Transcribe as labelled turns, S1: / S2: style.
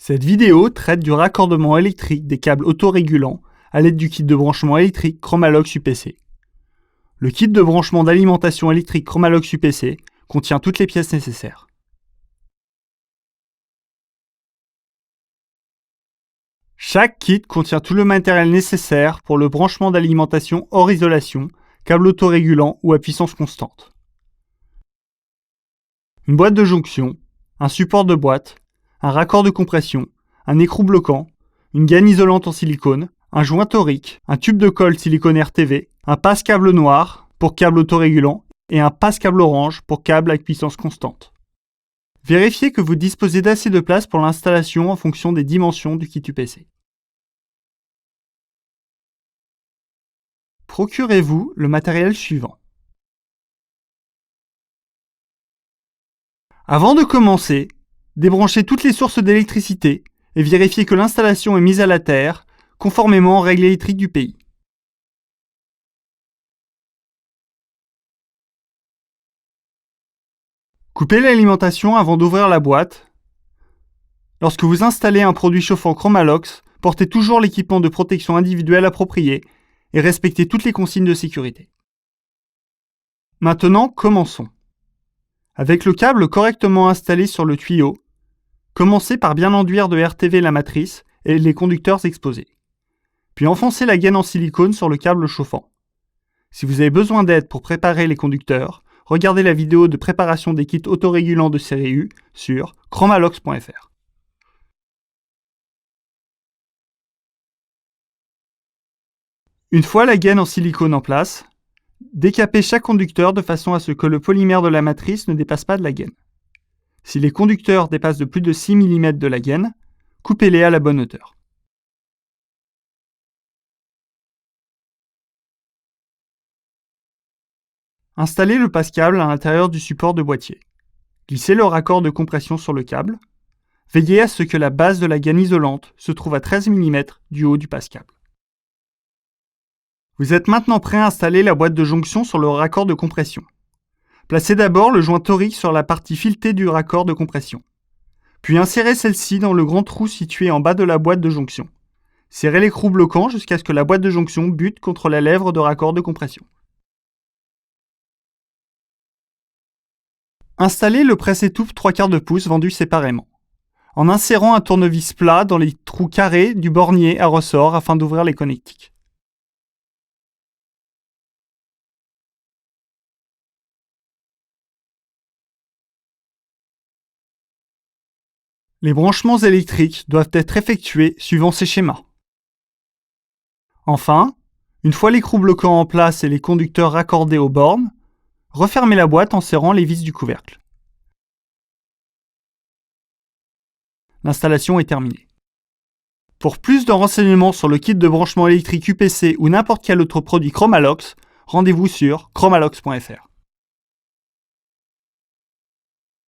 S1: Cette vidéo traite du raccordement électrique des câbles autorégulants à l'aide du kit de branchement électrique Chromalox UPC. Le kit de branchement d'alimentation électrique Chromalox UPC contient toutes les pièces nécessaires. Chaque kit contient tout le matériel nécessaire pour le branchement d'alimentation hors isolation, câble autorégulant ou à puissance constante. Une boîte de jonction, un support de boîte, un raccord de compression, un écrou bloquant, une gaine isolante en silicone, un joint torique, un tube de colle silicone RTV, un passe-câble noir pour câble autorégulant et un passe-câble orange pour câble à puissance constante. Vérifiez que vous disposez d'assez de place pour l'installation en fonction des dimensions du kit UPC. Procurez-vous le matériel suivant. Avant de commencer, débranchez toutes les sources d'électricité et vérifiez que l'installation est mise à la terre, conformément aux règles électriques du pays. Coupez l'alimentation avant d'ouvrir la boîte. Lorsque vous installez un produit chauffant Chromalox, portez toujours l'équipement de protection individuelle approprié et respectez toutes les consignes de sécurité. Maintenant, commençons. Avec le câble correctement installé sur le tuyau, commencez par bien enduire de RTV la matrice et les conducteurs exposés. Puis enfoncez la gaine en silicone sur le câble chauffant. Si vous avez besoin d'aide pour préparer les conducteurs, regardez la vidéo de préparation des kits autorégulants de série U sur chromalox.fr. Une fois la gaine en silicone en place, décapez chaque conducteur de façon à ce que le polymère de la matrice ne dépasse pas de la gaine. Si les conducteurs dépassent de plus de 6 mm de la gaine, coupez-les à la bonne hauteur. Installez le passe-câble à l'intérieur du support de boîtier. Glissez le raccord de compression sur le câble. Veillez à ce que la base de la gaine isolante se trouve à 13 mm du haut du passe-câble. Vous êtes maintenant prêt à installer la boîte de jonction sur le raccord de compression. Placez d'abord le joint torique sur la partie filetée du raccord de compression. Puis insérez celle-ci dans le grand trou situé en bas de la boîte de jonction. Serrez l'écrou bloquant jusqu'à ce que la boîte de jonction bute contre la lèvre de raccord de compression. Installez le presse-étouffe 3/4 de pouce vendu séparément, en insérant un tournevis plat dans les trous carrés du bornier à ressort afin d'ouvrir les connectiques. Les branchements électriques doivent être effectués suivant ces schémas. Enfin, une fois l'écrou bloquant en place et les conducteurs raccordés aux bornes, refermez la boîte en serrant les vis du couvercle. L'installation est terminée. Pour plus de renseignements sur le kit de branchement électrique UPC ou n'importe quel autre produit Chromalox, rendez-vous sur chromalox.fr.